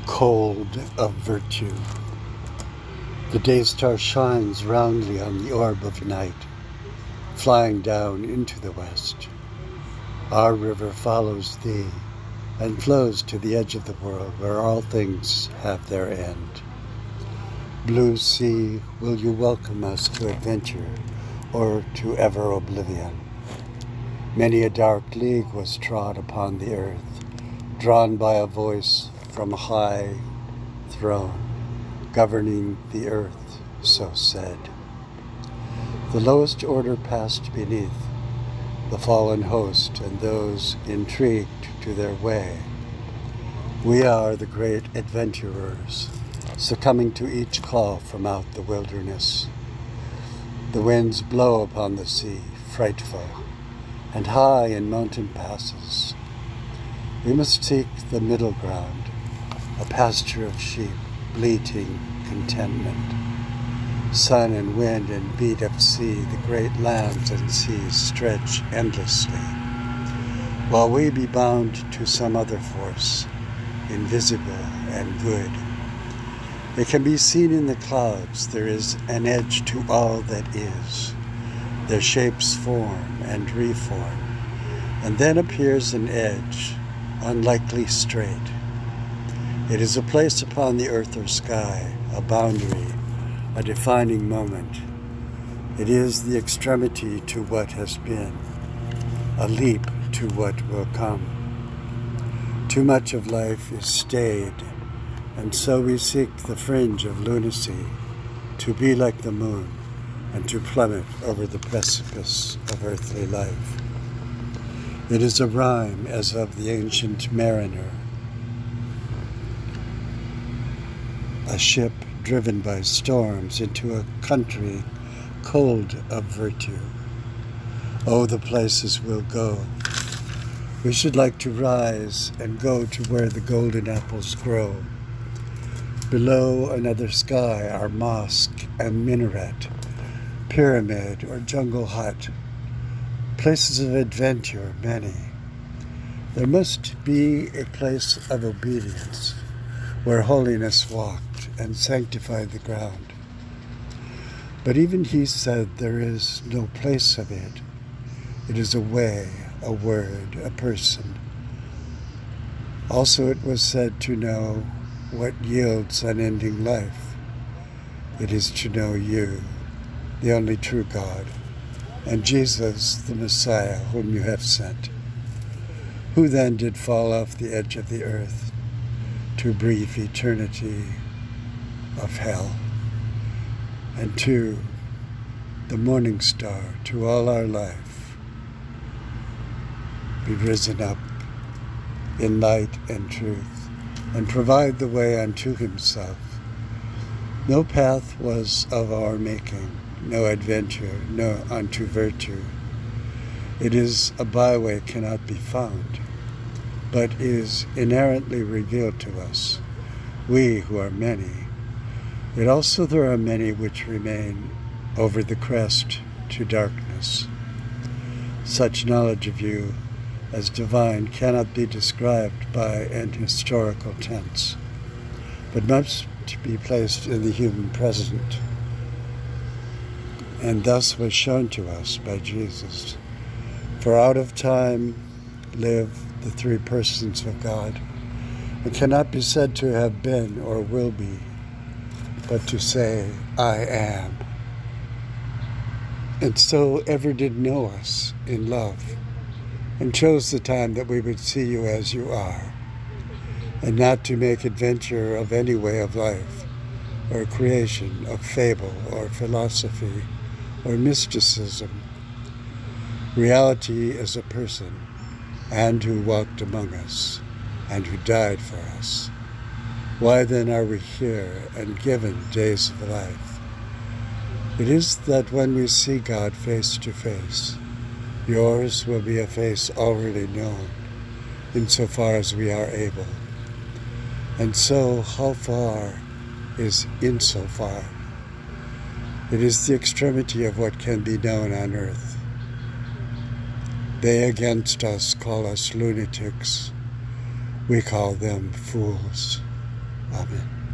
Cold of virtue. The day star shines roundly on the orb of night, flying down into the west. Our river follows thee and flows to the edge of the world where all things have their end. Blue sea, will you welcome us to adventure or to ever oblivion? Many a dark league was trod upon the earth, drawn by a voice from a high throne, governing the earth, so said. The lowest order passed beneath, the fallen host and those intrigued to their way. We are the great adventurers, succumbing to each call from out the wilderness. The winds blow upon the sea, frightful, and high in mountain passes. We must seek the middle ground, a pasture of sheep, bleating contentment. Sun and wind and beat of sea, the great lands and seas stretch endlessly, while we be bound to some other force, invisible and good. It can be seen in the clouds, there is an edge to all that is. Their shapes form and reform, and then appears an edge, unlikely straight. It is a place upon the earth or sky, a boundary, a defining moment. It is the extremity to what has been, a leap to what will come. Too much of life is stayed, and so we seek the fringe of lunacy, to be like the moon, and to plummet over the precipice of earthly life. It is a rhyme as of the ancient mariner, a ship driven by storms into a country cold of virtue. Oh, the places we'll go. We should like to rise and go to where the golden apples grow. Below another sky are mosque and minaret, pyramid or jungle hut, places of adventure many. There must be a place of obedience where holiness walked and sanctified the ground. But even he said there is no place of it. It is a way, a word, a person. Also it was said to know what yields unending life. It is to know you, the only true God, and Jesus, the Messiah, whom you have sent. Who then did fall off the edge of the earth to breathe eternity of hell, and to the morning star, to all our life, be risen up in light and truth, and provide the way unto himself. No path was of our making, no adventure, no unto virtue. It is a byway cannot be found, but is inherently revealed to us, we who are many. Yet also there are many which remain over the crest to darkness. Such knowledge of you as divine cannot be described by an historical tense, but must be placed in the human present, and thus was shown to us by Jesus. For out of time live the three persons of God, and cannot be said to have been or will be, but to say, I am. And so ever did know us in love, and chose the time that we would see you as you are, and not to make adventure of any way of life, or creation, of fable, or philosophy, or mysticism. Reality is a person, and who walked among us, and who died for us. Why then are we here and given days of life? It is that when we see God face to face, yours will be a face already known, insofar as we are able. And so, how far is insofar? It is the extremity of what can be known on earth. They against us call us lunatics. We call them fools. Amen.